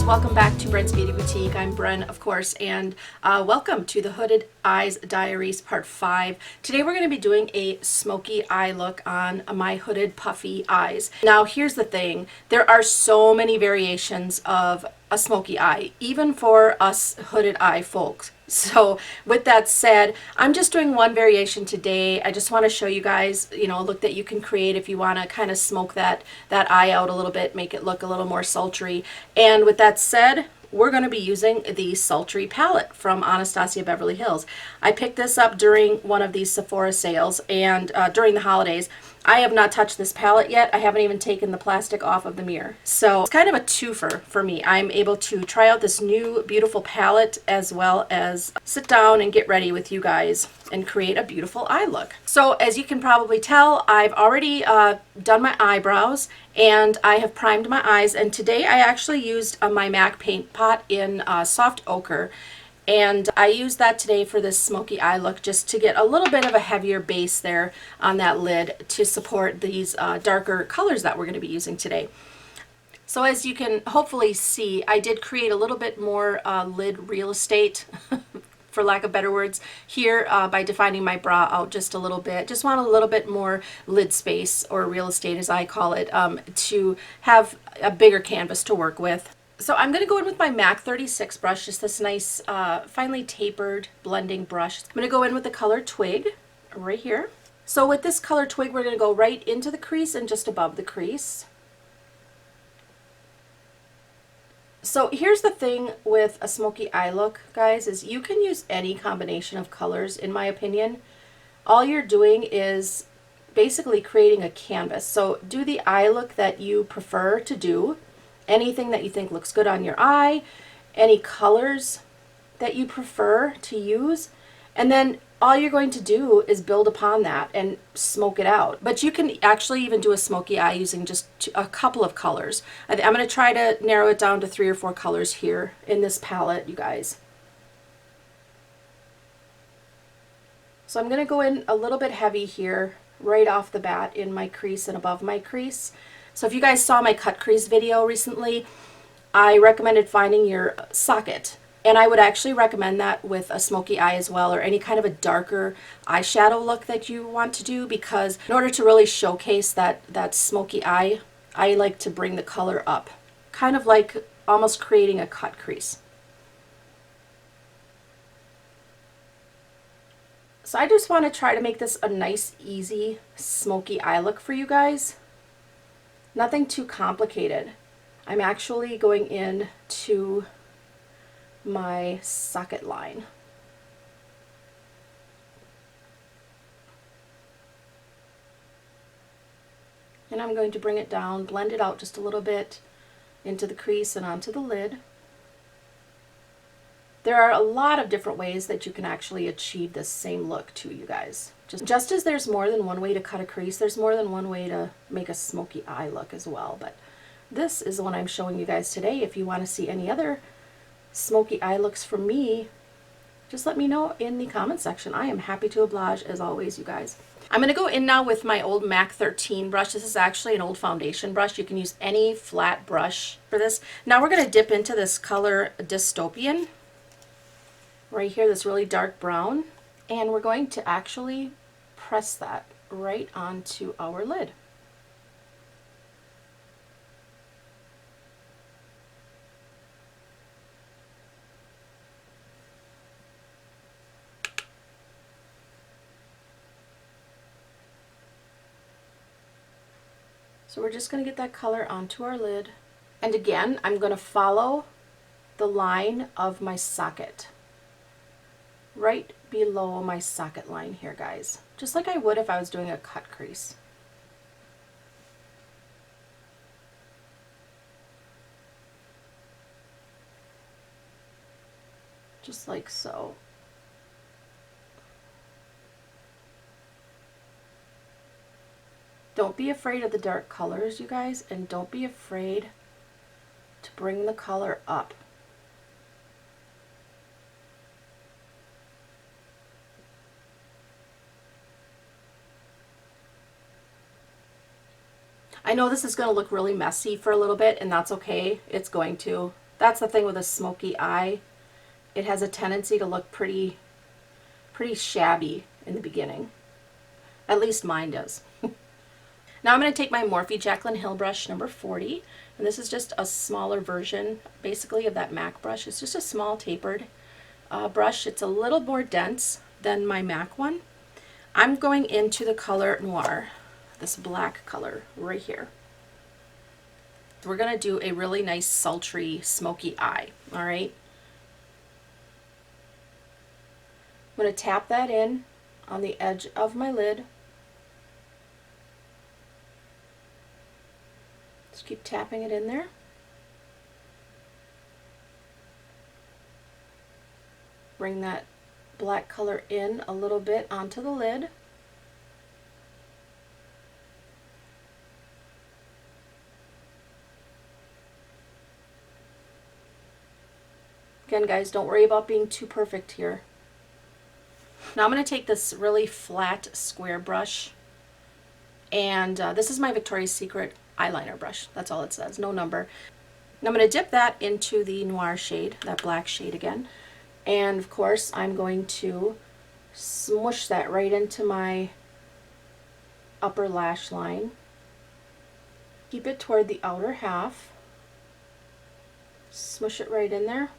welcome back to Brent's Beauty Boutique. I'm Bren, of course, and welcome to the Hooded Eyes Diaries Part 5. Today we're going to be doing a smoky eye look on my hooded puffy eyes. Now here's the thing, there are so many variations of a smoky eye, even for us hooded eye folks. So with that said, I'm just doing one variation today. I just want to show you guys, you know, a look that you can create if you want to kind of smoke that eye out a little bit, make it look a little more sultry. And with that said, we're going to be using the Sultry palette from Anastasia Beverly Hills. I picked this up during one of these Sephora sales and during the holidays. I have not touched this palette yet. I haven't even taken the plastic off of the mirror. So it's kind of a twofer for me. I'm able to try out this new beautiful palette as well as sit down and get ready with you guys and create a beautiful eye look. So as you can probably tell, I've already done my eyebrows and I have primed my eyes, and today I actually used my MAC paint pot in soft ochre. And I used that today for this smoky eye look, just to get a little bit of a heavier base there on that lid to support these darker colors that we're going to be using today. So as you can hopefully see, I did create a little bit more lid real estate, for lack of better words, here by defining my brow out just a little bit. Just want a little bit more lid space, or real estate as I call it, to have a bigger canvas to work with. So I'm going to go in with my MAC 36 brush, just this nice finely tapered blending brush. I'm going to go in with the color Twig right here. So with this color Twig, we're going to go right into the crease and just above the crease. So here's the thing with a smoky eye look, guys, is you can use any combination of colors, in my opinion. All you're doing is basically creating a canvas. So do the eye look that you prefer to do. Anything that you think looks good on your eye, any colors that you prefer to use, and then all you're going to do is build upon that and smoke it out. But you can actually even do a smoky eye using just a couple of colors. I'm going to try to narrow it down to 3 or 4 colors here in this palette, you guys. So I'm going to go in a little bit heavy here right off the bat in my crease and above my crease. So if you guys saw my cut crease video recently, I recommended finding your socket. And I would actually recommend that with a smoky eye as well, or any kind of a darker eyeshadow look that you want to do, because in order to really showcase that smoky eye, I like to bring the color up, kind of like almost creating a cut crease. So I just want to try to make this a nice, easy, smoky eye look for you guys. Nothing too complicated. I'm actually going in to my socket line. And I'm going to bring it down, blend it out just a little bit into the crease and onto the lid. There are a lot of different ways that you can actually achieve this same look too, you guys. Just as there's more than one way to cut a crease, there's more than one way to make a smoky eye look as well. But this is the one I'm showing you guys today. If you want to see any other smoky eye looks from me, just let me know in the comment section. I am happy to oblige as always, you guys. I'm going to go in now with my old MAC 13 brush. This is actually an old foundation brush. You can use any flat brush for this. Now we're going to dip into this color Dystopian right here, this really dark brown, and we're going to actually press that right onto our lid. So we're just going to get that color onto our lid. And again, I'm going to follow the line of my socket right below my socket line here, guys, just like I would if I was doing a cut crease. Just like so. Don't be afraid of the dark colors, you guys, and don't be afraid to bring the color up. I know this is going to look really messy for a little bit, and that's okay. It's going to. That's the thing with a smoky eye. It has a tendency to look pretty shabby in the beginning. At least mine does. Now I'm going to take my Morphe Jaclyn Hill brush number 40, and this is just a smaller version basically of that MAC brush. It's just a small tapered brush. It's a little more dense than my MAC one. I'm going into the color Noir, this black color right here. We're going to do a really nice sultry smoky eye, all right? I'm going to tap that in on the edge of my lid. Just keep tapping it in there. Bring that black color in a little bit onto the lid. Again, guys, don't worry about being too perfect here. Now I'm going to take this really flat square brush, and this is my Victoria's Secret eyeliner brush. That's all it says, no number. And I'm going to dip that into the Noir shade, that black shade again. And of course, I'm going to smush that right into my upper lash line. Keep it toward the outer half. Smush it right in there.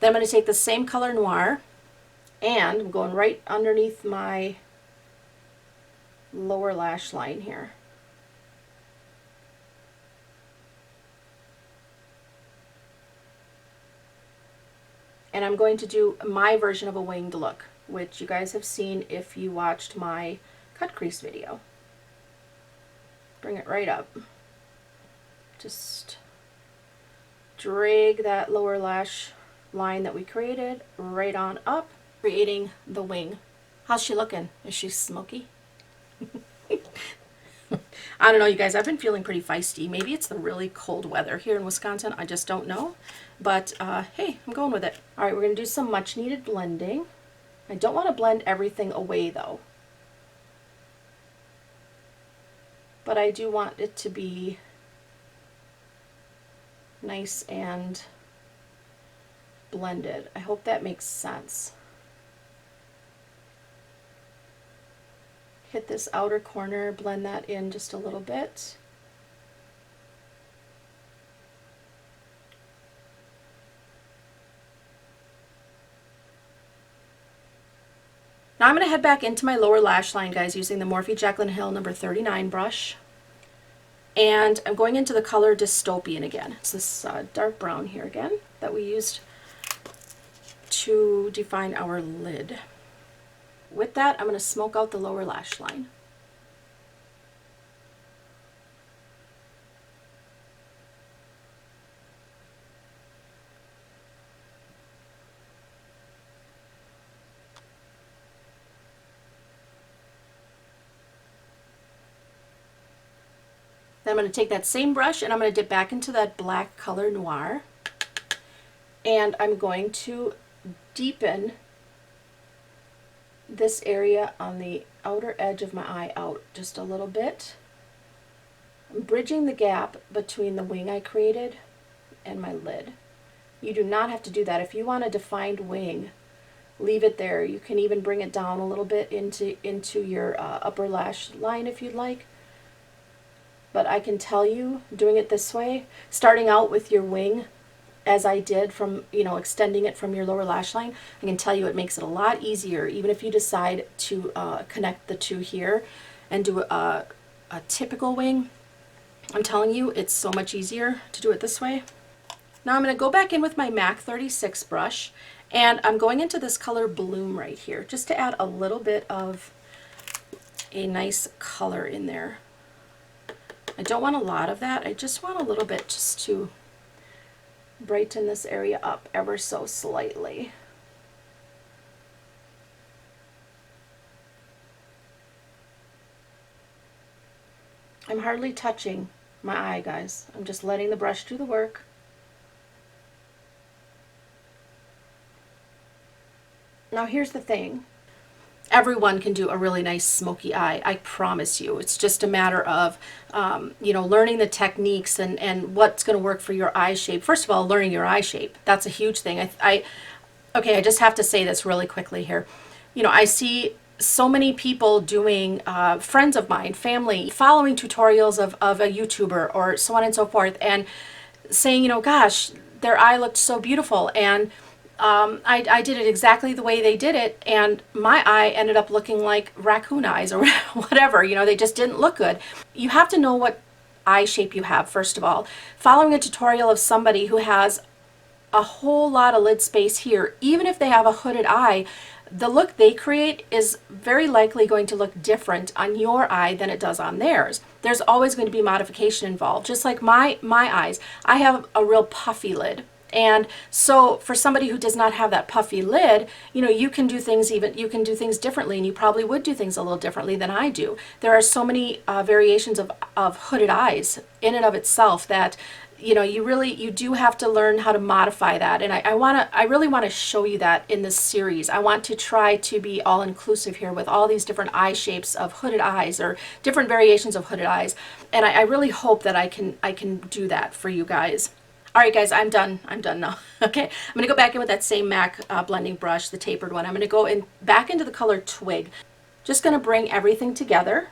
Then I'm going to take the same color Noir, and I'm going right underneath my lower lash line here. And I'm going to do my version of a winged look, which you guys have seen if you watched my cut crease video. Bring it right up. Just drag that lower lash line that we created right on up, creating the wing. How's she looking? Is she smoky? I don't know, you guys. I've been feeling pretty feisty. Maybe it's the really cold weather here in Wisconsin. I just don't know. But hey, I'm going with it. All right, we're going to do some much needed blending. I don't want to blend everything away though. But I do want it to be nice and blended. I hope that makes sense. Hit this outer corner, blend that in just a little bit. Now I'm going to head back into my lower lash line, guys, using the Morphe Jaclyn Hill number 39 brush. And I'm going into the color Dystopian again. It's this dark brown here again that we used to define our lid. With that, I'm going to smoke out the lower lash line. Then I'm going to take that same brush and I'm going to dip back into that black color Noir. And I'm going to deepen this area on the outer edge of my eye out just a little bit. I'm bridging the gap between the wing I created and my lid. You do not have to do that. If you want a defined wing, leave it there. You can even bring it down a little bit into your upper lash line if you'd like. But I can tell you, doing it this way, starting out with your wing, as I did from, extending it from your lower lash line, I can tell you it makes it a lot easier, even if you decide to connect the two here and do a typical wing. I'm telling you, it's so much easier to do it this way. Now I'm going to go back in with my MAC 36 brush, and I'm going into this color Bloom right here, just to add a little bit of a nice color in there. I don't want a lot of that. I just want a little bit just to brighten this area up ever so slightly. I'm hardly touching my eye, guys. I'm just letting the brush do the work. Now here's the thing. everyone can do a really nice smoky eye. I promise you. It's just a matter of, you know, learning the techniques and what's going to work for your eye shape. First of all, learning your eye shape. That's a huge thing. Okay, I just have to say this really quickly here. You know, I see so many people doing, friends of mine, family, following tutorials of a YouTuber or so on and so forth, and saying, you know, gosh, their eye looked so beautiful, and I did it exactly the way they did it, and my eye ended up looking like raccoon eyes or whatever. You know, they just didn't look good. You have to know what eye shape you have, first of all. Following a tutorial of somebody who has a whole lot of lid space here, even if they have a hooded eye, the look they create is very likely going to look different on your eye than it does on theirs. There's always going to be modification involved. Just like my eyes, I have a real puffy lid. And so for somebody who does not have that puffy lid, you know, you can do things differently, and you probably would do things a little differently than I do. There are so many variations of hooded eyes in and of itself that, you know, you do have to learn how to modify that. And I really want to show you that in this series. I want to try to be all inclusive here with all these different eye shapes of hooded eyes, or different variations of hooded eyes. And I really hope that I can do that for you guys. All right, guys, I'm done now. Okay, I'm gonna go back in with that same MAC blending brush, the tapered one. I'm gonna go in back into the color Twig. Just gonna bring everything together.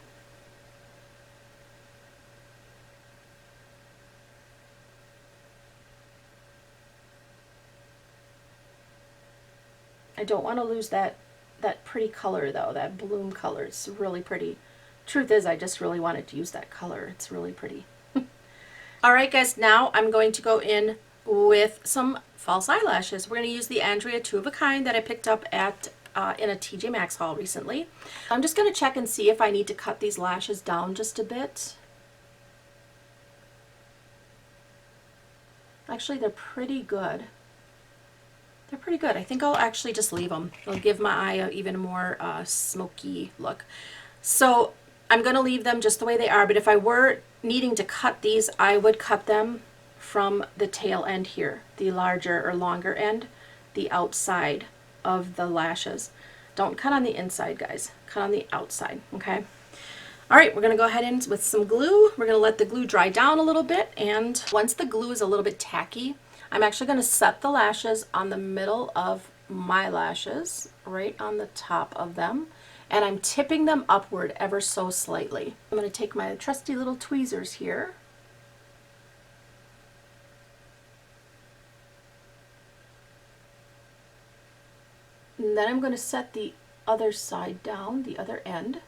I don't want to lose that pretty color though, that bloom color. It's really pretty. Truth is, I just really wanted to use that color. It's really pretty. All right, guys, now I'm going to go in with some false eyelashes. We're going to use the Andrea 2 of a Kind that I picked up at in a TJ Maxx haul recently. I'm just going to check and see if I need to cut these lashes down just a bit. Actually, they're pretty good. They're pretty good. I think I'll actually just leave them. It'll give my eye a even more smoky look. So I'm going to leave them just the way they are, but if I were needing to cut these, I would cut them from the tail end here, the larger or longer end, the outside of the lashes. Don't cut on the inside, guys. Cut on the outside, okay? All right, we're going to go ahead in with some glue. We're going to let the glue dry down a little bit, and once the glue is a little bit tacky, I'm actually going to set the lashes on the middle of my lashes, right on the top of them, and I'm tipping them upward ever so slightly. I'm going to take my trusty little tweezers here. And then I'm going to set the other side down, the other end.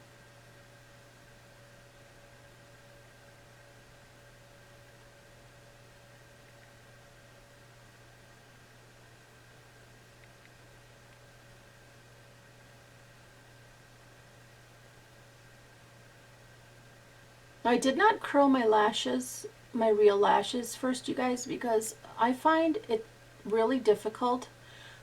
I did not curl my lashes, my real lashes first, you guys, because I find it really difficult,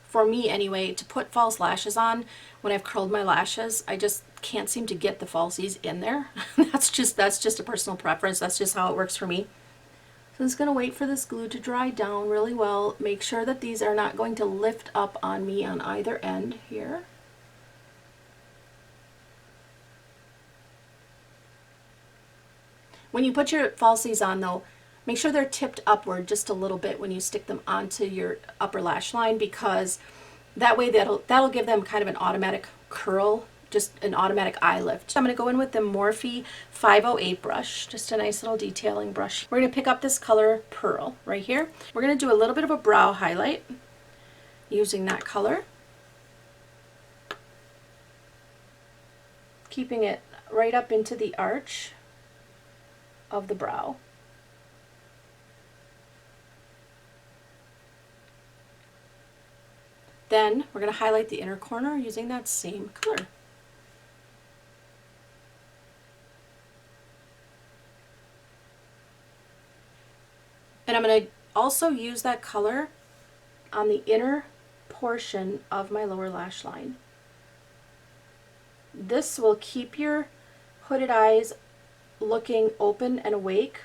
for me anyway, to put false lashes on when I've curled my lashes. I just can't seem to get the falsies in there. That's just a personal preference. That's just how it works for me. So I'm just going to wait for this glue to dry down really well. Make sure that these are not going to lift up on me on either end here. When you put your falsies on though, make sure they're tipped upward just a little bit when you stick them onto your upper lash line, because that way that'll give them kind of an automatic curl, just an automatic eye lift. I'm going to go in with the Morphe 508 brush, just a nice little detailing brush. We're going to pick up this color Pearl right here. We're going to do a little bit of a brow highlight using that color, keeping it right up into the arch of the brow. Then we're going to highlight the inner corner using that same color. And I'm going to also use that color on the inner portion of my lower lash line. This will keep your hooded eyes looking open and awake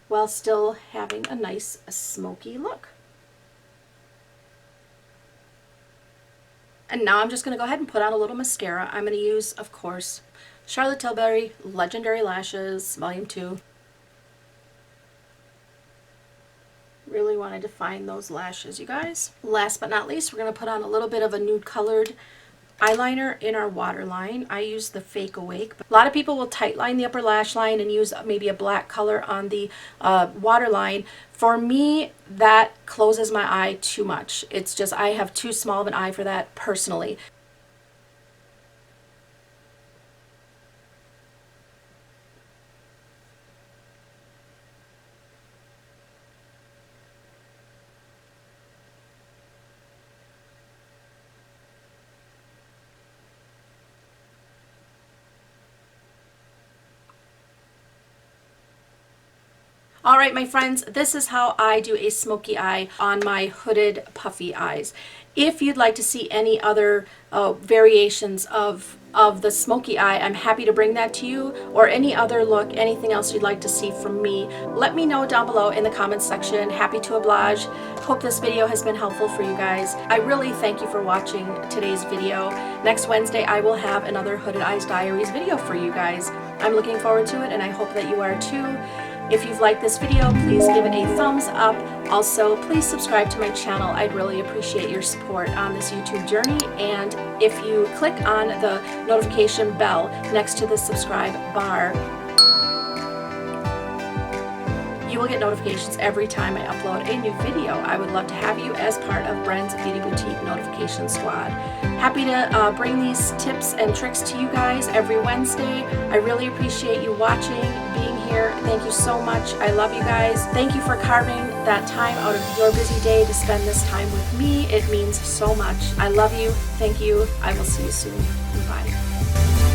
while still having a nice smoky look. And now I'm just going to go ahead and put on a little mascara. I'm going to use, of course, Charlotte Tilbury Legendary Lashes, Volume 2. Really want to define those lashes, you guys. Last but not least, we're going to put on a little bit of a nude colored eyeliner in our waterline. I use the Fake Awake. A lot of people will tightline the upper lash line and use maybe a black color on the waterline. For me, that closes my eye too much. It's just, I have too small of an eye for that personally. All right, my friends, this is how I do a smoky eye on my hooded puffy eyes. If you'd like to see any other variations of the smoky eye, I'm happy to bring that to you, or any other look, anything else you'd like to see from me. Let me know down below in the comments section. Happy to oblige. Hope this video has been helpful for you guys. I really thank you for watching today's video. Next Wednesday, I will have another Hooded Eyes Diaries video for you guys. I'm looking forward to it, and I hope that you are too. If you've liked this video, please give it a thumbs up. Also, please subscribe to my channel. I'd really appreciate your support on this YouTube journey. And if you click on the notification bell next to the subscribe bar, you will get notifications every time I upload a new video. I would love to have you as part of BREN'S Beauty Boutique notification squad. Happy to bring these tips and tricks to you guys every Wednesday. I really appreciate you watching, being here. Thank you so much. I love you guys. Thank you for carving that time out of your busy day to spend this time with me. It means so much. I love you. Thank you. I will see you soon. Bye.